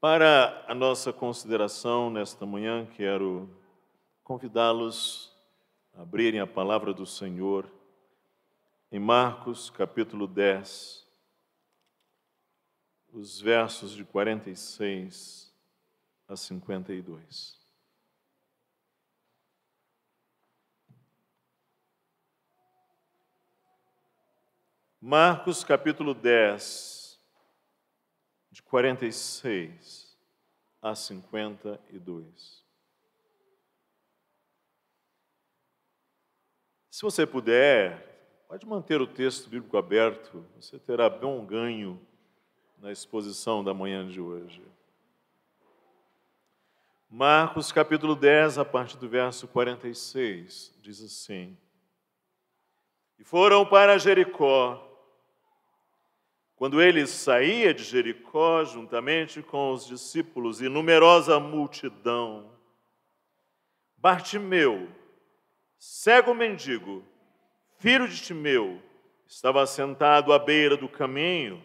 Para a nossa consideração nesta manhã, quero convidá-los a abrirem a palavra do Senhor em Marcos, capítulo 10, os versos de 46 a 52. Marcos, capítulo 10, de 46 a 52. Se você puder, pode manter o texto bíblico aberto, você terá bom ganho na exposição da manhã de hoje. Marcos, capítulo 10, a partir do verso 46, diz assim: E foram para Jericó. Quando ele saía de Jericó, juntamente com os discípulos e numerosa multidão, Bartimeu, cego mendigo, filho de Timeu, estava sentado à beira do caminho.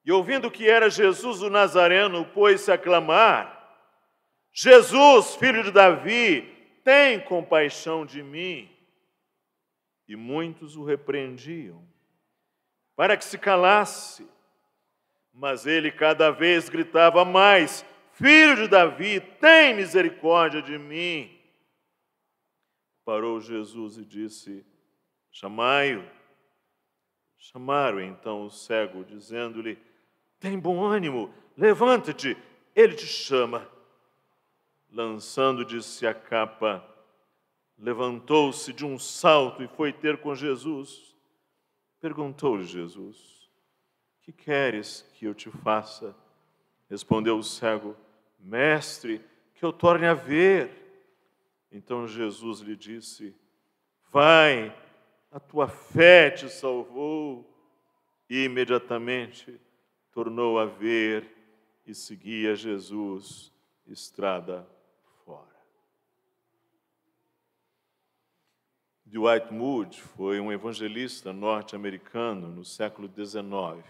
E ouvindo que era Jesus o Nazareno, pôs-se a clamar: Jesus, filho de Davi, tem compaixão de mim. E muitos o repreendiam, para que se calasse. Mas ele cada vez gritava mais: Filho de Davi, tem misericórdia de mim. Parou Jesus e disse: Chamai-o. Chamaram então o cego, dizendo-lhe: Tem bom ânimo, levanta-te, ele te chama. Lançando-se a capa, levantou-se de um salto e foi ter com Jesus. Perguntou-lhe Jesus: Que queres que eu te faça? Respondeu o cego: Mestre, que eu torne a ver. Então Jesus lhe disse: Vai, a tua fé te salvou. E imediatamente tornou a ver e seguia Jesus estrada fora. Dwight Moody foi um evangelista norte-americano no século XIX,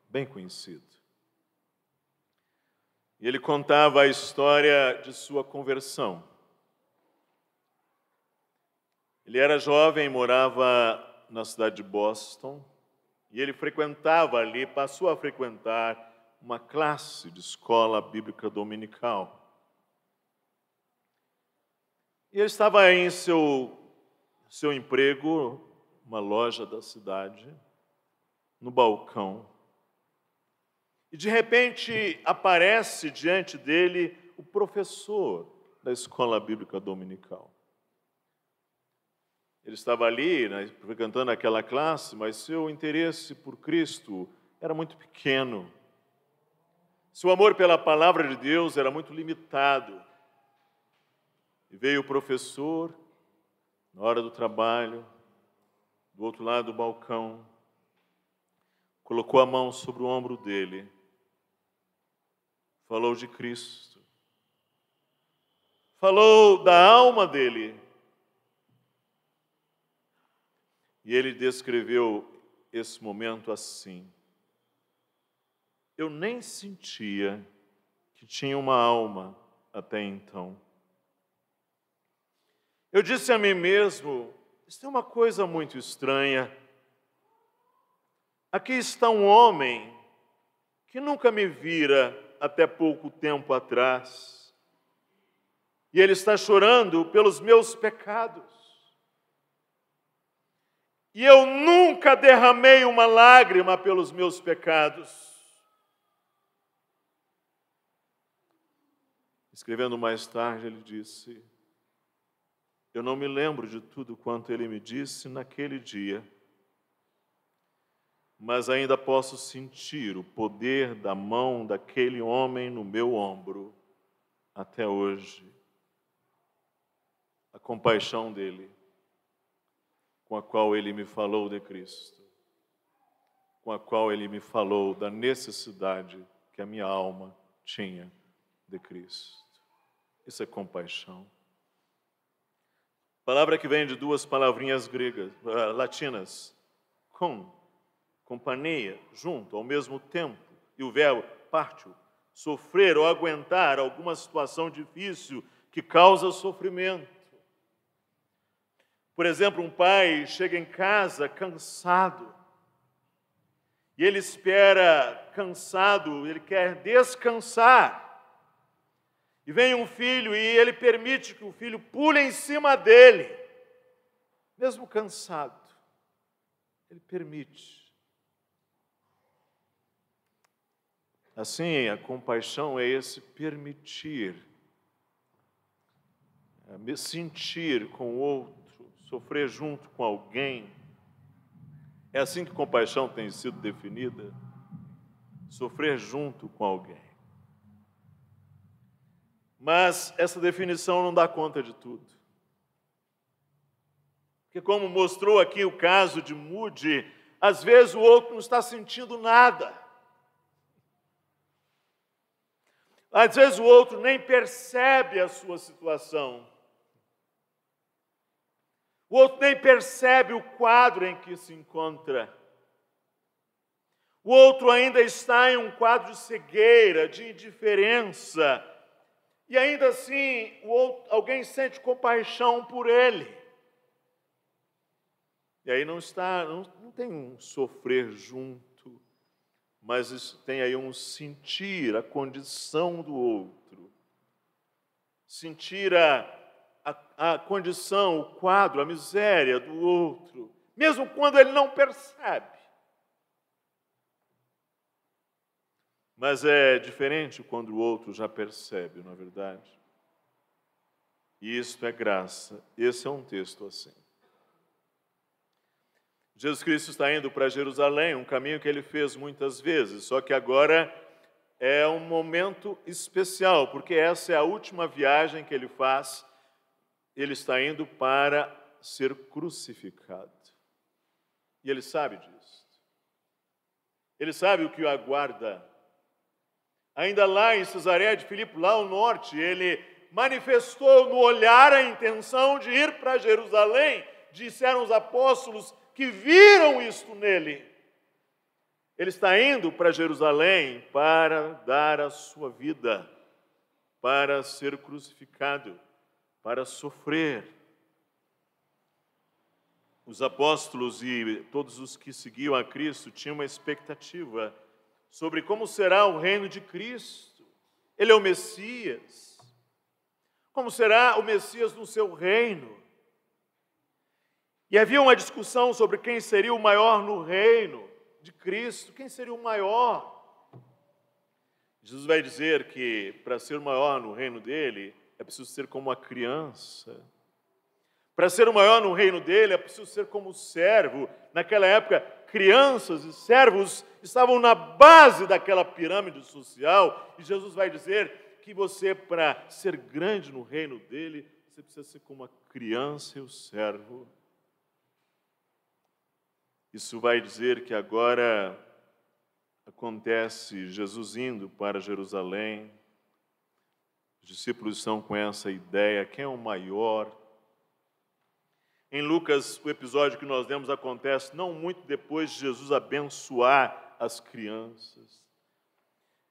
bem conhecido. E ele contava a história de sua conversão. Ele era jovem, morava na cidade de Boston, e ele frequentava ali, passou a frequentar uma classe de escola bíblica dominical. E ele estava em seu emprego, uma loja da cidade, no balcão. E de repente aparece diante dele o professor da escola bíblica dominical. Ele estava ali, frequentando aquela classe, mas seu interesse por Cristo era muito pequeno. Seu amor pela palavra de Deus era muito limitado. E veio o professor, na hora do trabalho, do outro lado do balcão, colocou a mão sobre o ombro dele, falou de Cristo, falou da alma dele. E ele descreveu esse momento assim: Eu nem sentia que tinha uma alma até então. Eu disse a mim mesmo: isso é uma coisa muito estranha. Aqui está um homem que nunca me vira até pouco tempo atrás. E ele está chorando pelos meus pecados. E eu nunca derramei uma lágrima pelos meus pecados. Escrevendo mais tarde, ele disse: Eu não me lembro de tudo quanto ele me disse naquele dia, mas ainda posso sentir o poder da mão daquele homem no meu ombro até hoje. A compaixão dele, com a qual ele me falou de Cristo, com a qual ele me falou da necessidade que a minha alma tinha de Cristo. Isso é compaixão. Palavra que vem de duas palavrinhas gregas, latinas, companhia, junto, ao mesmo tempo, e o verbo partio, sofrer ou aguentar alguma situação difícil que causa sofrimento. Por exemplo, um pai chega em casa cansado, e ele espera cansado, ele quer descansar. E vem um filho e ele permite que o filho pule em cima dele, mesmo cansado. Ele permite. Assim, a compaixão é esse permitir, me sentir com o outro, sofrer junto com alguém. É assim que compaixão tem sido definida: sofrer junto com alguém. Mas essa definição não dá conta de tudo. Porque, como mostrou aqui o caso de Moody, às vezes o outro não está sentindo nada. Às vezes o outro nem percebe a sua situação. O outro nem percebe o quadro em que se encontra. O outro ainda está em um quadro de cegueira, de indiferença. E ainda assim, alguém sente compaixão por ele. E aí não tem um sofrer junto, mas tem aí um sentir a condição do outro. Sentir a condição, o quadro, a miséria do outro, mesmo quando ele não percebe. Mas é diferente quando o outro já percebe, não é verdade? E isto é graça. Esse é um texto assim. Jesus Cristo está indo para Jerusalém, um caminho que ele fez muitas vezes, só que agora é um momento especial, porque essa é a última viagem que ele faz. Ele está indo para ser crucificado. E ele sabe disso. Ele sabe o que o aguarda. Ainda lá em Cesareia de Filipe, lá ao norte, ele manifestou no olhar a intenção de ir para Jerusalém. Disseram os apóstolos que viram isto nele. Ele está indo para Jerusalém para dar a sua vida, para ser crucificado, para sofrer. Os apóstolos e todos os que seguiam a Cristo tinham uma expectativa sobre como será o reino de Cristo. Ele é o Messias. Como será o Messias no seu reino? E havia uma discussão sobre quem seria o maior no reino de Cristo. Quem seria o maior? Jesus vai dizer que para ser o maior no reino dele, é preciso ser como uma criança. Para ser o maior no reino dele, é preciso ser como servo. Naquela época, crianças e servos estavam na base daquela pirâmide social. E Jesus vai dizer que você, para ser grande no reino dele, você precisa ser como a criança e o servo. Isso vai dizer que agora acontece Jesus indo para Jerusalém. Os discípulos estão com essa ideia: quem é o maior? Em Lucas, o episódio que nós lemos acontece não muito depois de Jesus abençoar as crianças.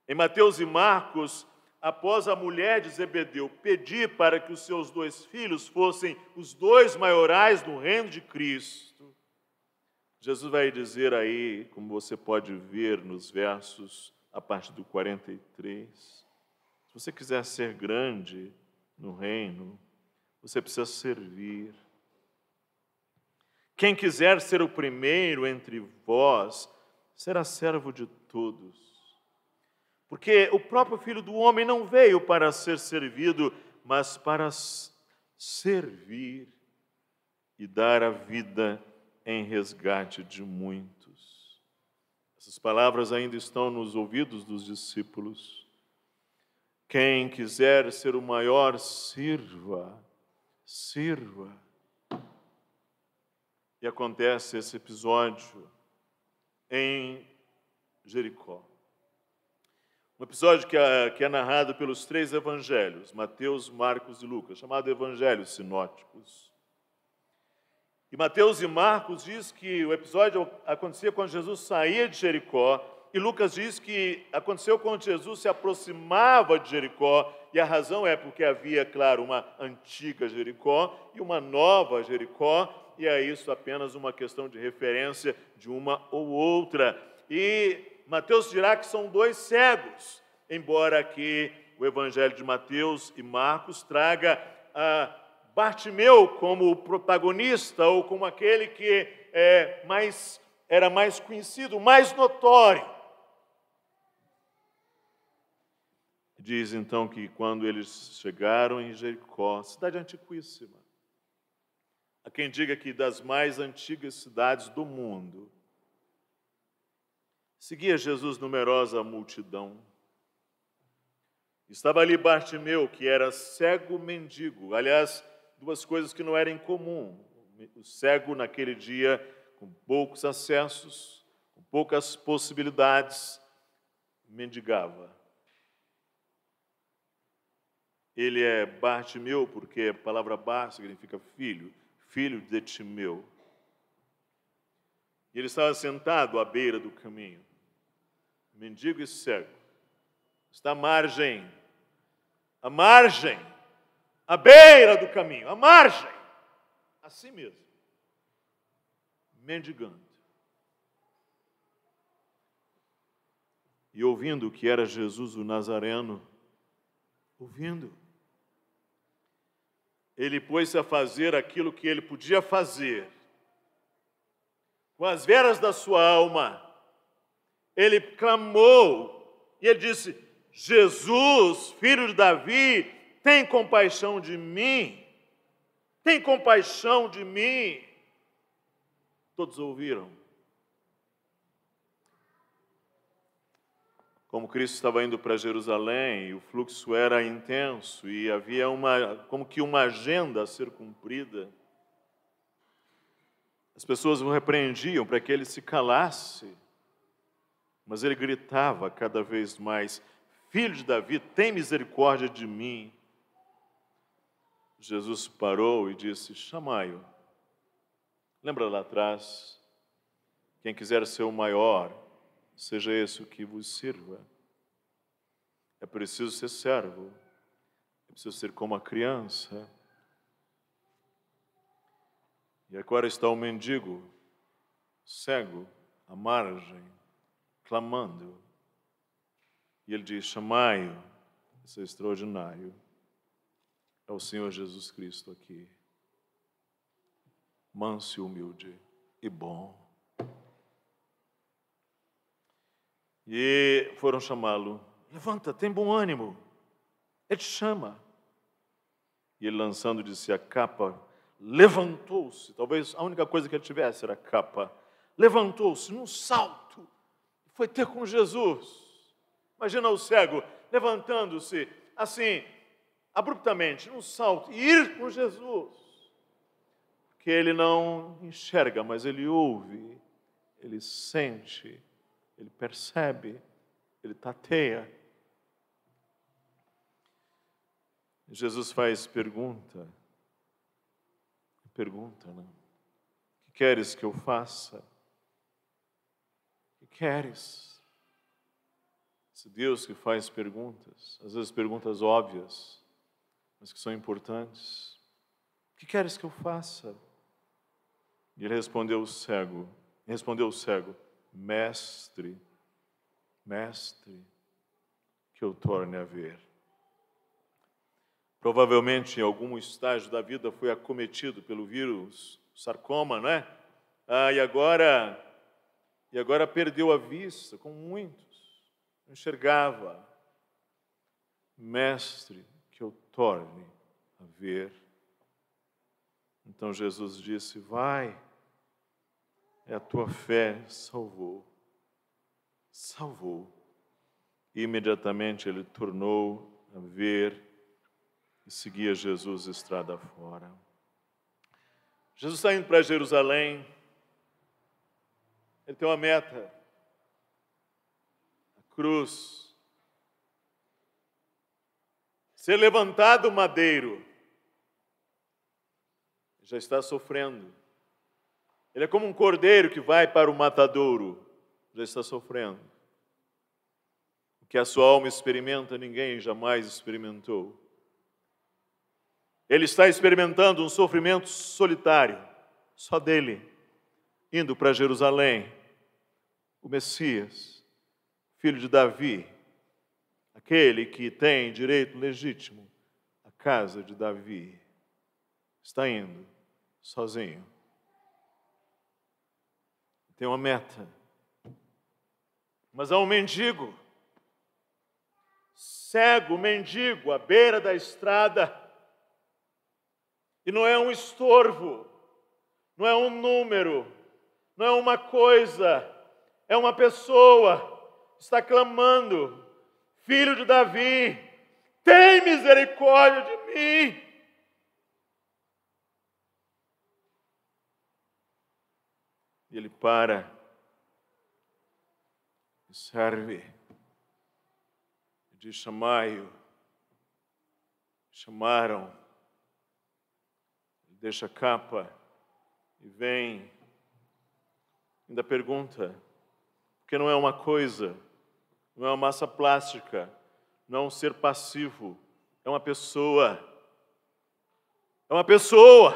Em Mateus e Marcos, após a mulher de Zebedeu pedir para que os seus 2 filhos fossem os 2 maiorais no reino de Cristo, Jesus vai dizer aí, como você pode ver nos versos a partir do 43, se você quiser ser grande no reino, você precisa servir. Quem quiser ser o primeiro entre vós, será servo de todos. Porque o próprio Filho do Homem não veio para ser servido, mas para servir e dar a vida em resgate de muitos. Essas palavras ainda estão nos ouvidos dos discípulos. Quem quiser ser o maior, sirva. E acontece esse episódio em Jericó. Um episódio que é narrado pelos 3 evangelhos, Mateus, Marcos e Lucas, chamado Evangelhos Sinóticos. E Mateus e Marcos diz que o episódio acontecia quando Jesus saía de Jericó E Lucas diz que aconteceu quando Jesus se aproximava de Jericó, e a razão é porque havia, claro, uma antiga Jericó e uma nova Jericó, e é isso apenas uma questão de referência de uma ou outra. E Mateus dirá que são dois cegos, embora aqui o Evangelho de Mateus e Marcos traga Bartimeu como o protagonista, ou como aquele que era mais conhecido, mais notório. Diz então que quando eles chegaram em Jericó, cidade antiquíssima, há quem diga que das mais antigas cidades do mundo, seguia Jesus numerosa multidão. Estava ali Bartimeu, que era cego mendigo. Aliás, duas coisas que não eram incomum. O cego naquele dia, com poucos acessos, com poucas possibilidades, mendigava. Ele é Bartimeu porque a palavra Bar significa filho, filho de Timeu. E ele estava sentado à beira do caminho, mendigo e cego. Está à margem, à beira do caminho, à margem, assim mesmo, mendigando. E ouvindo que era Jesus o Nazareno, ele pôs-se a fazer aquilo que ele podia fazer. Com as veras da sua alma, ele clamou e ele disse: Jesus, filho de Davi, tem compaixão de mim. Tem compaixão de mim. Todos ouviram. Como Cristo estava indo para Jerusalém, e o fluxo era intenso, e havia como que uma agenda a ser cumprida, as pessoas o repreendiam para que ele se calasse, mas ele gritava cada vez mais: Filho de Davi, tem misericórdia de mim. Jesus parou e disse: chamai-o. Lembra lá atrás? Quem quiser ser o maior, seja esse o que vos sirva. É preciso ser servo, é preciso ser como a criança. E agora está o mendigo, cego, à margem, clamando. E ele diz: chamai-o. Isso é extraordinário. É o Senhor Jesus Cristo aqui, manso e humilde e bom. E foram chamá-lo: levanta, tem bom ânimo, ele te chama. E ele, lançando de si a capa, levantou-se. Talvez a única coisa que ele tivesse era a capa. Levantou-se num salto e foi ter com Jesus. Imagina o cego levantando-se assim, abruptamente, num salto, e ir com Jesus. Porque ele não enxerga, mas ele ouve, ele sente, ele percebe, ele tateia. Jesus faz pergunta, né? O que queres que eu faça? O que queres? Esse Deus que faz perguntas, às vezes perguntas óbvias, mas que são importantes. O que queres que eu faça? E ele respondeu o cego, mestre, que eu torne a ver. Provavelmente em algum estágio da vida foi acometido pelo vírus sarcoma, não é? E agora perdeu a vista, como muitos. Não enxergava. Mestre, que eu torne a ver. Então Jesus disse: vai, a tua fé salvou. E imediatamente ele tornou a ver e seguia Jesus estrada fora. Jesus está indo para Jerusalém. Ele tem uma meta: a cruz. Ser levantado o madeiro. Já está sofrendo. Ele é como um cordeiro que vai para o matadouro. Já está sofrendo. que a sua alma experimenta, ninguém jamais experimentou. Ele está experimentando um sofrimento solitário, só dele, indo para Jerusalém, o Messias, filho de Davi, aquele que tem direito legítimo à casa de Davi, está indo sozinho. Tem uma meta. Mas há um mendigo, cego, mendigo, à beira da estrada. E não é um estorvo, não é um número, não é uma coisa, é uma pessoa, está clamando: Filho de Davi, tem misericórdia de mim. E ele para e serve, e diz: chamai-o. Chamaram. Deixa a capa e vem. Ainda pergunta, porque não é uma coisa, não é uma massa plástica, não é um ser passivo, é uma pessoa. É uma pessoa,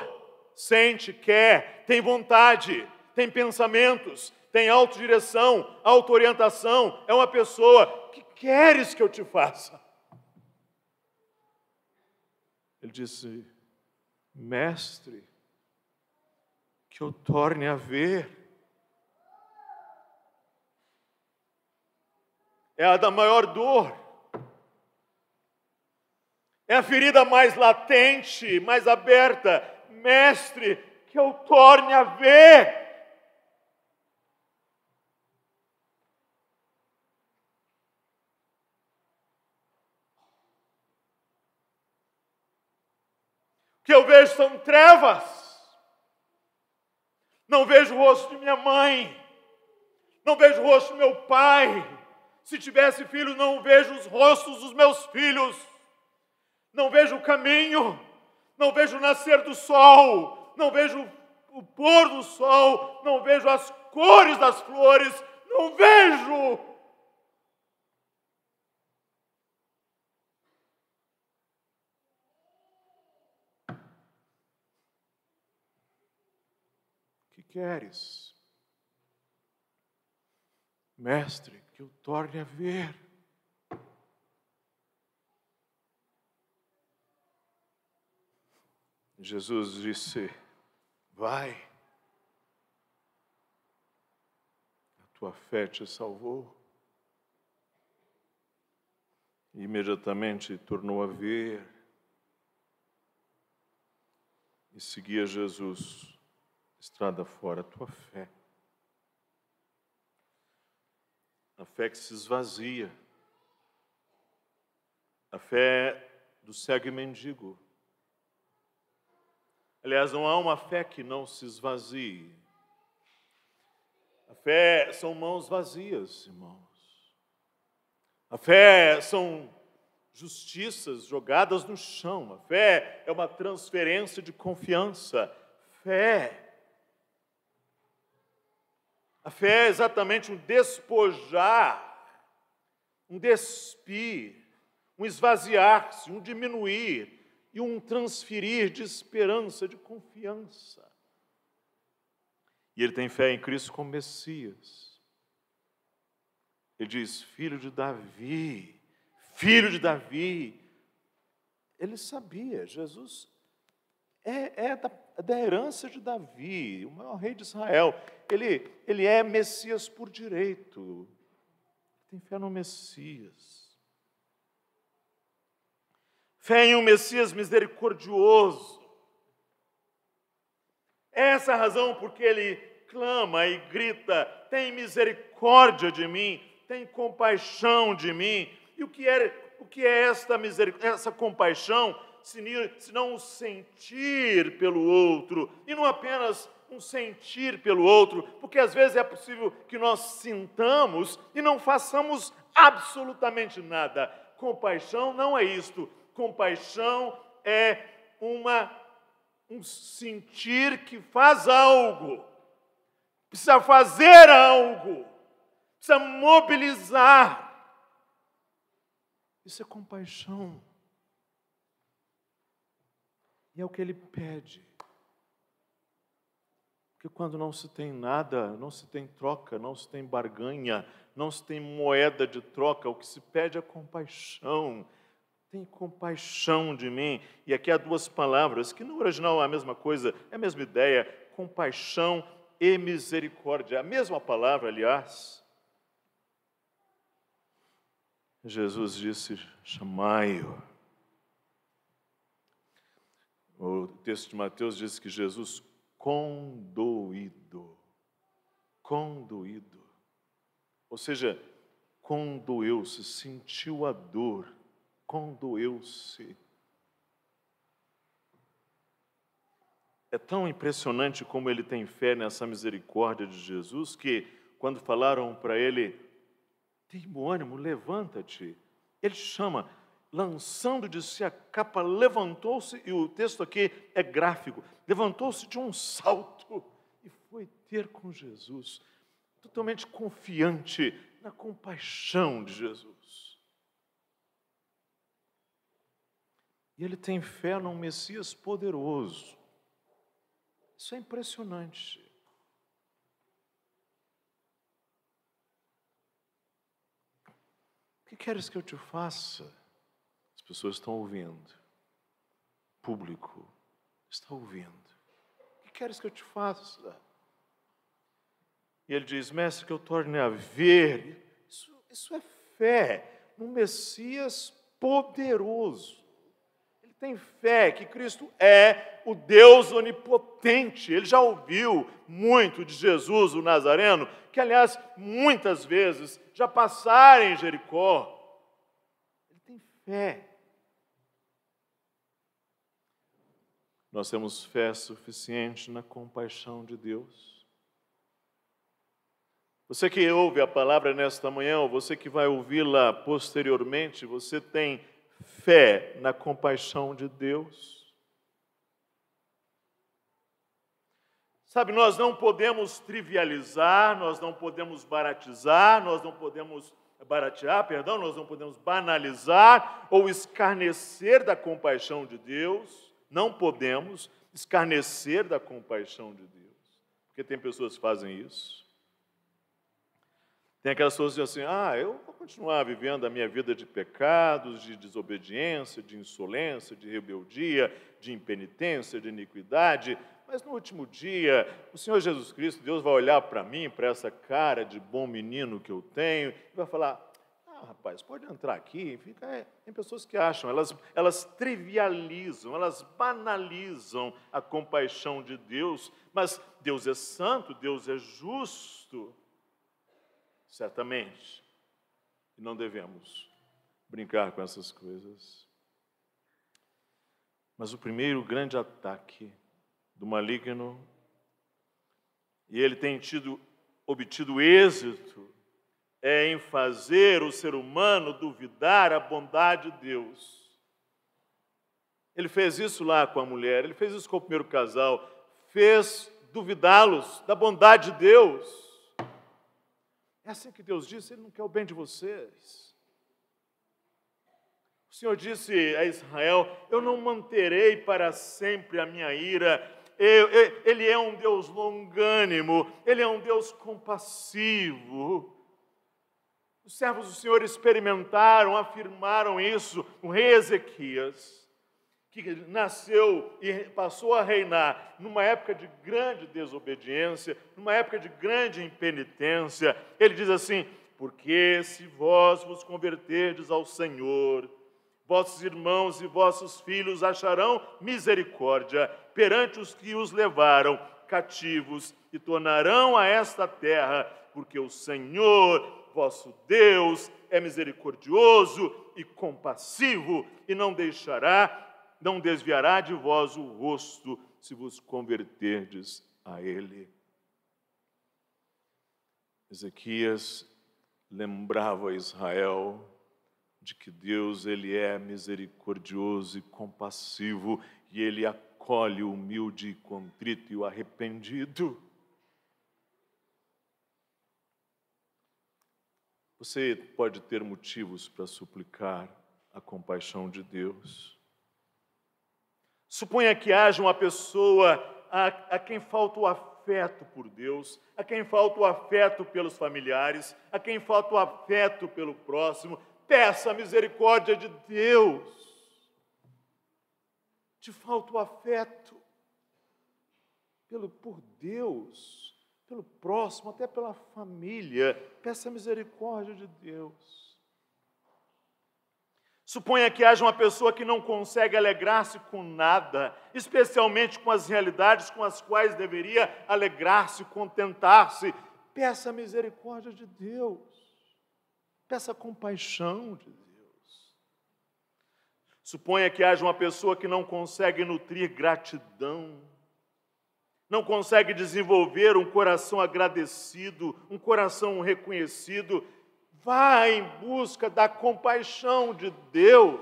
sente, quer, tem vontade, tem pensamentos, tem autodireção, auto-orientação. É uma pessoa. Que queres que eu te faça? Ele disse: Mestre, que eu torne a ver. É a da maior dor. É a ferida mais latente, mais aberta. Mestre, que eu torne a ver. O que eu vejo são trevas. Não vejo o rosto de minha mãe. Não vejo o rosto do meu pai. Se tivesse filho, não vejo os rostos dos meus filhos. Não vejo o caminho. Não vejo o nascer do sol. Não vejo o pôr do sol. Não vejo as cores das flores. Não vejo. Que queres? Mestre, que eu torne a ver. Jesus disse: vai, a tua fé te salvou. E imediatamente tornou a ver e seguia Jesus. Estrada fora, a tua fé. A fé que se esvazia. A fé do cego e mendigo. Aliás, não há uma fé que não se esvazie. A fé são mãos vazias, irmãos. A fé são justiças jogadas no chão. A fé é uma transferência de confiança. Fé. A fé é exatamente um despojar, um despir, um esvaziar-se, um diminuir e um transferir de esperança, de confiança. E ele tem fé em Cristo como Messias. Ele diz: filho de Davi, filho de Davi. Ele sabia, Jesus é da herança de Davi, o maior rei de Israel. Ele é Messias por direito. Tem fé no Messias. Fé em um Messias misericordioso. Essa é a razão porque ele clama e grita: tem misericórdia de mim, tem compaixão de mim. E o que é essa compaixão, se não o sentir pelo outro? E não apenas um sentir pelo outro, porque às vezes é possível que nós sintamos e não façamos absolutamente nada. Compaixão não é isto. Compaixão é um sentir que faz algo, precisa fazer algo, precisa mobilizar. Isso é compaixão. E é o que ele pede. Porque quando não se tem nada, não se tem troca, não se tem barganha, não se tem moeda de troca, o que se pede é compaixão. Tem compaixão de mim. E aqui há duas palavras, que no original é a mesma coisa, é a mesma ideia, compaixão e misericórdia. A mesma palavra, aliás. Jesus disse, chamai-o. O texto de Mateus diz que Jesus condoído, ou seja, condoeu-se, sentiu a dor, condoeu-se. É tão impressionante como ele tem fé nessa misericórdia de Jesus, que quando falaram para ele, tem bom ânimo, levanta-te, ele chama, lançando de si a capa, levantou-se, e o texto aqui é gráfico, levantou-se de um salto e foi ter com Jesus, totalmente confiante na compaixão de Jesus. E ele tem fé num Messias poderoso. Isso é impressionante. O que queres que eu te faça? As pessoas estão ouvindo. O público está ouvindo. O que queres que eu te faça? E ele diz, mestre, que eu torne a ver. Isso é fé no Messias poderoso. Ele tem fé que Cristo é o Deus onipotente. Ele já ouviu muito de Jesus, o Nazareno, que, aliás, muitas vezes já passaram em Jericó. Ele tem fé. Nós temos fé suficiente na compaixão de Deus. Você que ouve a palavra nesta manhã, ou você que vai ouvi-la posteriormente, você tem fé na compaixão de Deus? Sabe, nós não podemos trivializar, nós não podemos baratear, nós não podemos banalizar ou escarnecer da compaixão de Deus. Não podemos escarnecer da compaixão de Deus, porque tem pessoas que fazem isso. Tem aquelas pessoas que dizem assim, eu vou continuar vivendo a minha vida de pecados, de desobediência, de insolência, de rebeldia, de impenitência, de iniquidade, mas no último dia, o Senhor Jesus Cristo, Deus vai olhar para mim, para essa cara de bom menino que eu tenho, e vai falar, rapaz, pode entrar aqui. Tem pessoas que acham, elas trivializam, elas banalizam a compaixão de Deus, mas Deus é santo, Deus é justo. Certamente, e não devemos brincar com essas coisas. Mas o primeiro grande ataque do maligno, e ele tem obtido êxito, é em fazer o ser humano duvidar a bondade de Deus. Ele fez isso lá com a mulher, ele fez isso com o primeiro casal, fez duvidá-los da bondade de Deus. É assim que Deus disse, Ele não quer o bem de vocês. O Senhor disse a Israel, eu não manterei para sempre a minha ira. Ele é um Deus longânimo, Ele é um Deus compassivo. Os servos do Senhor experimentaram, afirmaram isso. O rei Ezequias, que nasceu e passou a reinar numa época de grande desobediência, numa época de grande impenitência, ele diz assim, porque se vós vos converterdes ao Senhor, vossos irmãos e vossos filhos acharão misericórdia perante os que os levaram cativos e tornarão a esta terra, porque o Senhor, vosso Deus, é misericordioso e compassivo e não desviará de vós o rosto se vos converterdes a Ele. Ezequias lembrava a Israel de que Deus, Ele é misericordioso e compassivo e Ele acolhe o humilde e contrito e o arrependido. Você pode ter motivos para suplicar a compaixão de Deus. Suponha que haja uma pessoa a quem falta o afeto por Deus, a quem falta o afeto pelos familiares, a quem falta o afeto pelo próximo. Peça a misericórdia de Deus. Te falta o afeto por Deus, pelo próximo, até pela família. Peça a misericórdia de Deus. Suponha que haja uma pessoa que não consegue alegrar-se com nada, especialmente com as realidades com as quais deveria alegrar-se, contentar-se. Peça a misericórdia de Deus. Peça a compaixão de Deus. Suponha que haja uma pessoa que não consegue nutrir gratidão, não consegue desenvolver um coração agradecido, um coração reconhecido. Vá em busca da compaixão de Deus.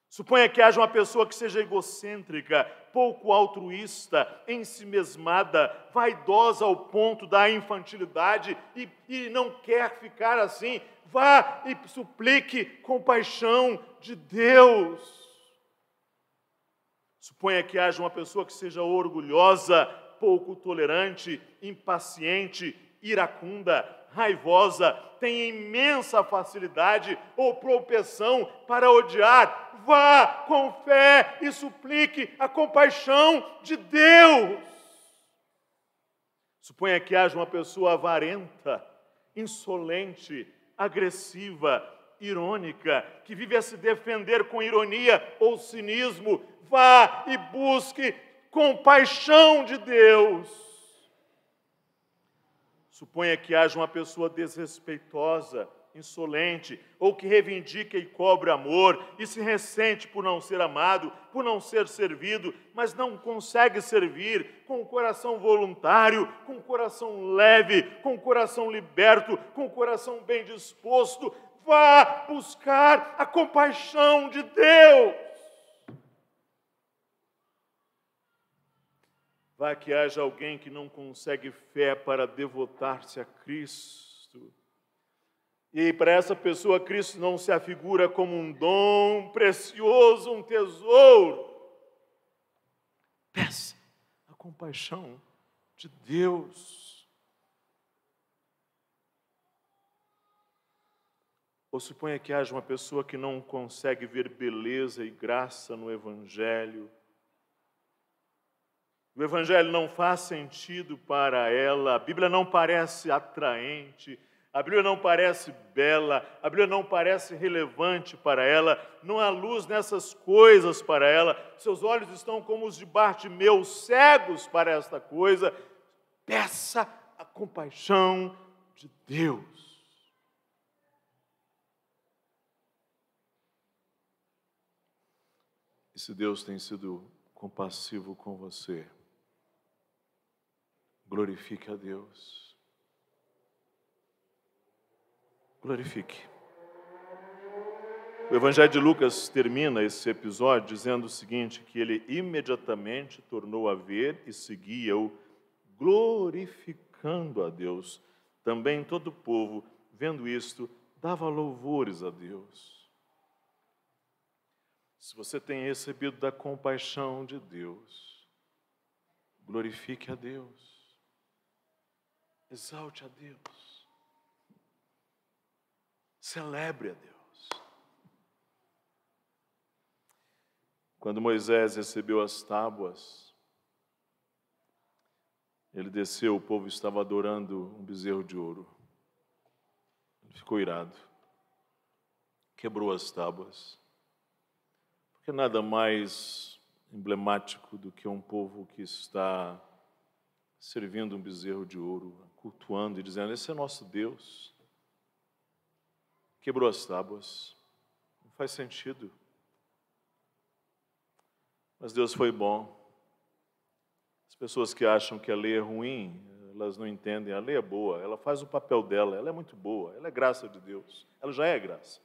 Suponha que haja uma pessoa que seja egocêntrica, pouco altruísta, ensimesmada, vaidosa ao ponto da infantilidade e não quer ficar assim. Vá e suplique compaixão de Deus. Suponha que haja uma pessoa que seja orgulhosa, pouco tolerante, impaciente, iracunda, raivosa, tem imensa facilidade ou propensão para odiar. Vá com fé e suplique a compaixão de Deus. Suponha que haja uma pessoa avarenta, insolente, agressiva, irônica, que vive a se defender com ironia ou cinismo. Vá e busque compaixão de Deus. Suponha que haja uma pessoa desrespeitosa, insolente, ou que reivindica e cobre amor e se ressente por não ser amado, por não ser servido, mas não consegue servir com o coração voluntário, com o coração leve, com o coração liberto, com o coração bem disposto. Vá buscar a compaixão de Deus. Vá que haja alguém que não consegue fé para devotar-se a Cristo. E para essa pessoa, Cristo não se afigura como um dom precioso, um tesouro. Peça a compaixão de Deus. Ou suponha que haja uma pessoa que não consegue ver beleza e graça no Evangelho. O Evangelho não faz sentido para ela, a Bíblia não parece atraente, a Bíblia não parece bela, a Bíblia não parece relevante para ela, não há luz nessas coisas para ela, seus olhos estão como os de Bartimeu, cegos para esta coisa. Peça a compaixão de Deus. E se Deus tem sido compassivo com você, glorifique a Deus. Glorifique. O Evangelho de Lucas termina esse episódio dizendo o seguinte, que ele imediatamente tornou a ver e seguia-o, glorificando a Deus. Também todo o povo, vendo isto, dava louvores a Deus. Se você tem recebido da compaixão de Deus, glorifique a Deus. Exalte a Deus. Celebre a Deus. Quando Moisés recebeu as tábuas, ele desceu, o povo estava adorando um bezerro de ouro. Ele ficou irado. Quebrou as tábuas. Porque nada mais emblemático do que um povo que está servindo um bezerro de ouro, cultuando e dizendo, esse é nosso Deus. Quebrou as tábuas. Não faz sentido. Mas Deus foi bom. As pessoas que acham que a lei é ruim, elas não entendem. A lei é boa, ela faz o papel dela, ela é muito boa, ela é graça de Deus. Ela já é graça.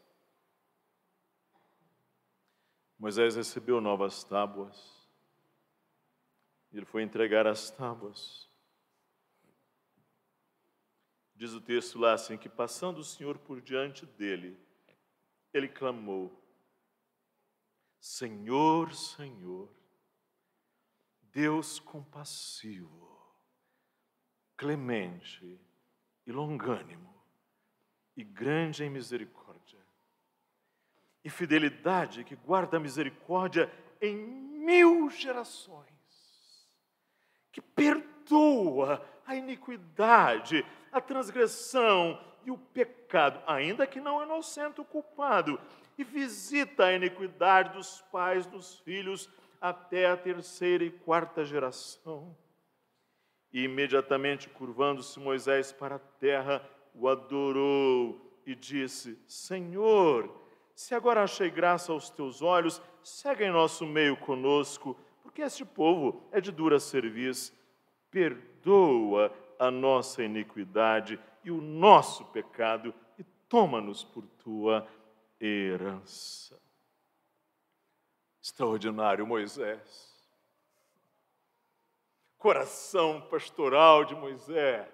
Moisés recebeu novas tábuas. Ele foi entregar as tábuas. Diz o texto lá assim, que passando o Senhor por diante dele, ele clamou: Senhor, Senhor, Deus compassivo, clemente e longânimo, e grande em misericórdia, e fidelidade que guarda a misericórdia em 1000 gerações, que perdoa a iniquidade, a transgressão e o pecado, ainda que não inocente o culpado, e visita a iniquidade dos pais dos filhos até a 3ª e 4ª geração. E imediatamente curvando-se Moisés para a terra, o adorou e disse: Senhor, se agora achei graça aos teus olhos, segue em nosso meio conosco, porque este povo é de dura cerviz. Perdoa a nossa iniquidade e o nosso pecado, e toma-nos por tua herança. Extraordinário Moisés. Coração pastoral de Moisés,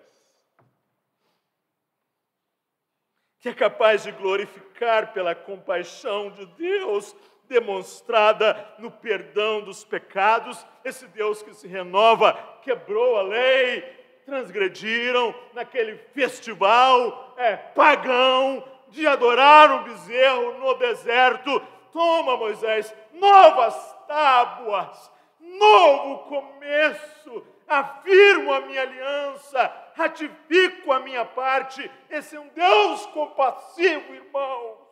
que é capaz de glorificar pela compaixão de Deus, demonstrada no perdão dos pecados. Esse Deus que se renova, quebrou a lei, transgrediram naquele festival pagão de adorar um bezerro no deserto. Toma, Moisés, novas tábuas, novo começo, afirmo a minha aliança, ratifico a minha parte. Esse é um Deus compassivo, irmão.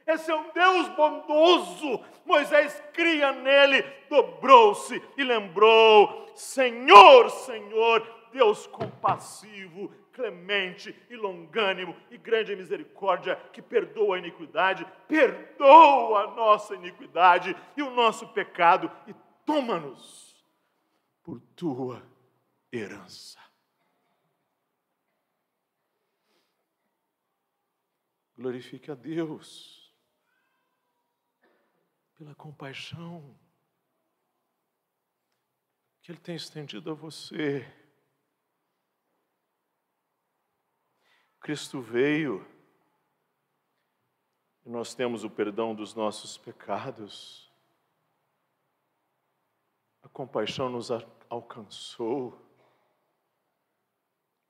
Esse é um Deus bondoso. Moisés cria nele, dobrou-se e lembrou: Senhor, Senhor, Deus compassivo, clemente e longânimo e grande em misericórdia, que perdoa a iniquidade, perdoa a nossa iniquidade e o nosso pecado, e toma-nos por tua herança. Glorifique a Deus pela compaixão que Ele tem estendido a você. Cristo veio e nós temos o perdão dos nossos pecados. A compaixão nos alcançou.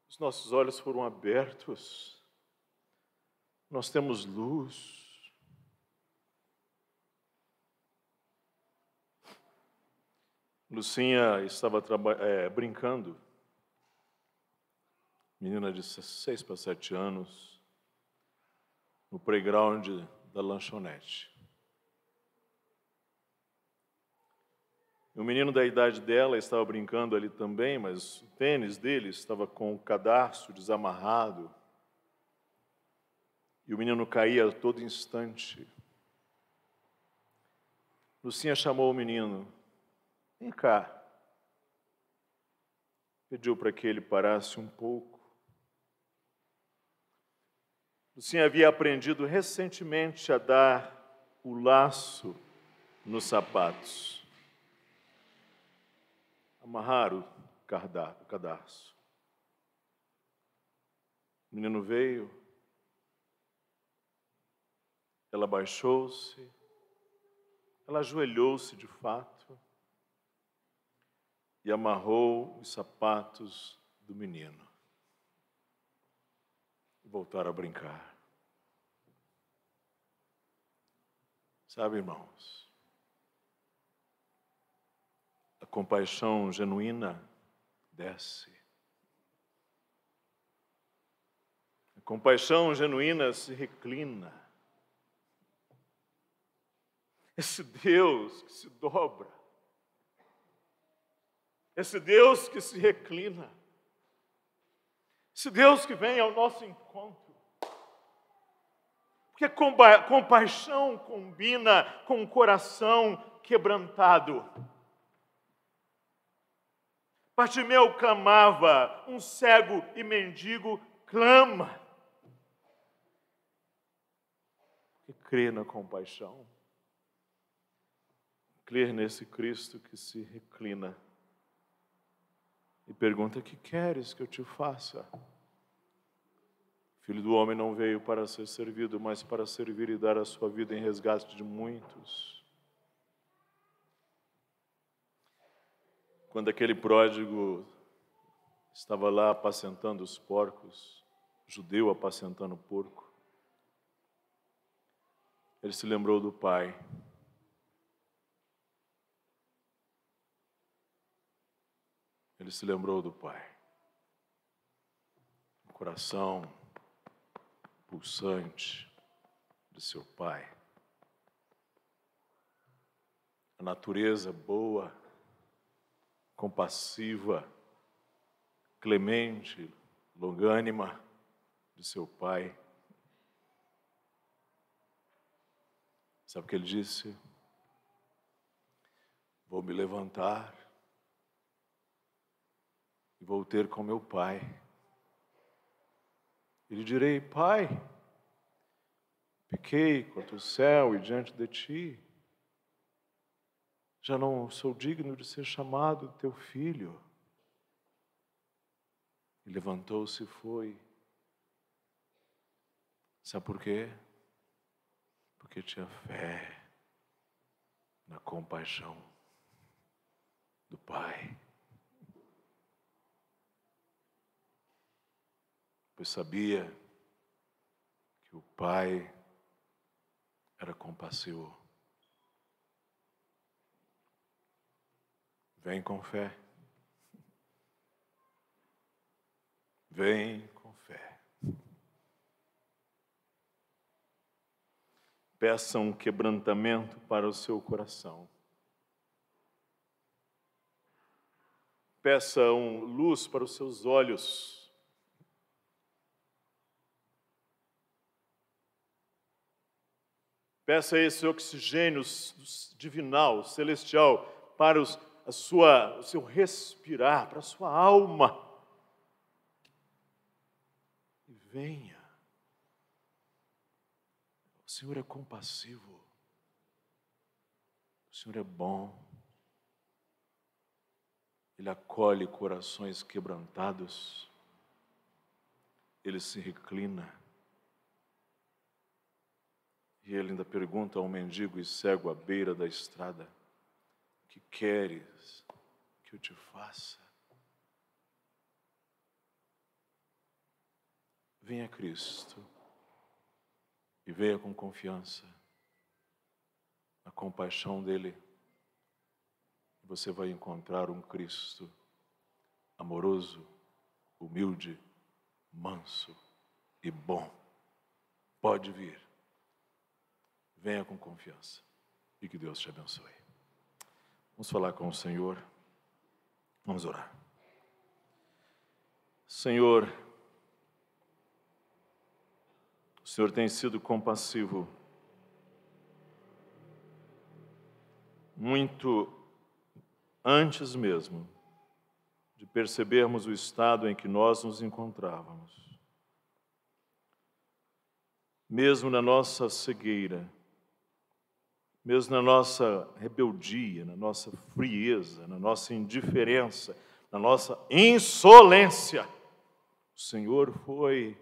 Os nossos olhos foram abertos. Nós temos luz. Lucinha estava brincando, menina de 6 para 7 anos, no playground da lanchonete. O menino da idade dela estava brincando ali também, mas o tênis dele estava com o cadarço desamarrado. E o menino caía a todo instante. Lucinha chamou o menino. Vem cá. Pediu para que ele parasse um pouco. Lucinha havia aprendido recentemente a dar o laço nos sapatos. Amarrar o cadarço. O menino veio. Ela baixou-se. Ela ajoelhou-se de fato. E amarrou os sapatos do menino. E voltaram a brincar. Sabe, irmãos, a compaixão genuína desce. A compaixão genuína se reclina. Esse Deus que se dobra. Esse Deus que se reclina, esse Deus que vem ao nosso encontro, porque compaixão combina com um coração quebrantado. Bartimeu clamava, um cego e mendigo clama, porque crê na compaixão, crê nesse Cristo que se reclina. E pergunta: que queres que eu te faça? Filho do homem não veio para ser servido, mas para servir e dar a sua vida em resgate de muitos. Quando aquele pródigo estava lá apacentando os porcos, judeu apacentando o porco, ele se lembrou do pai. Ele se lembrou do pai. O coração pulsante de seu pai. A natureza boa, compassiva, clemente, longânima de seu pai. Sabe o que ele disse? Vou me levantar e vou ter com meu pai. E lhe direi: Pai, pequei contra o céu e diante de ti. Já não sou digno de ser chamado teu filho. E levantou-se e foi. Sabe por quê? Porque tinha fé na compaixão do Pai. Pois sabia que o Pai era compassivo. Vem com fé. Vem com fé. Peça um quebrantamento para o seu coração. Peça luz para os seus olhos. Peça esse oxigênio divinal, celestial, para o seu respirar, para a sua alma. E venha. O Senhor é compassivo. O Senhor é bom. Ele acolhe corações quebrantados. Ele se reclina. E ele ainda pergunta ao mendigo e cego à beira da estrada: o que queres que eu te faça? Venha a Cristo e venha com confiança na compaixão dele. Você vai encontrar um Cristo amoroso, humilde, manso e bom. Pode vir. Venha com confiança e que Deus te abençoe. Vamos falar com o Senhor. Vamos orar. Senhor, o Senhor tem sido compassivo, muito antes mesmo de percebermos o estado em que nós nos encontrávamos. Mesmo na nossa cegueira, mesmo na nossa rebeldia, na nossa frieza, na nossa indiferença, na nossa insolência, o Senhor foi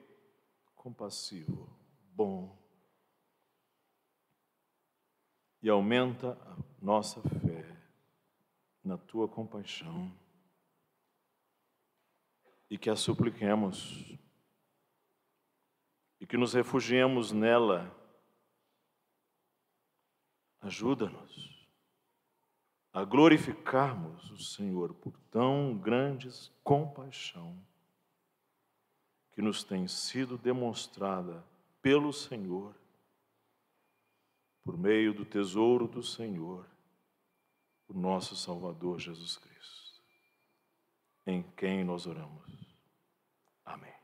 compassivo, bom. E aumenta a nossa fé na Tua compaixão. E que a supliquemos, e que nos refugiemos nela. Ajuda-nos a glorificarmos o Senhor por tão grandes compaixão que nos tem sido demonstrada pelo Senhor, por meio do tesouro do Senhor, o nosso Salvador Jesus Cristo, em quem nós oramos. Amém.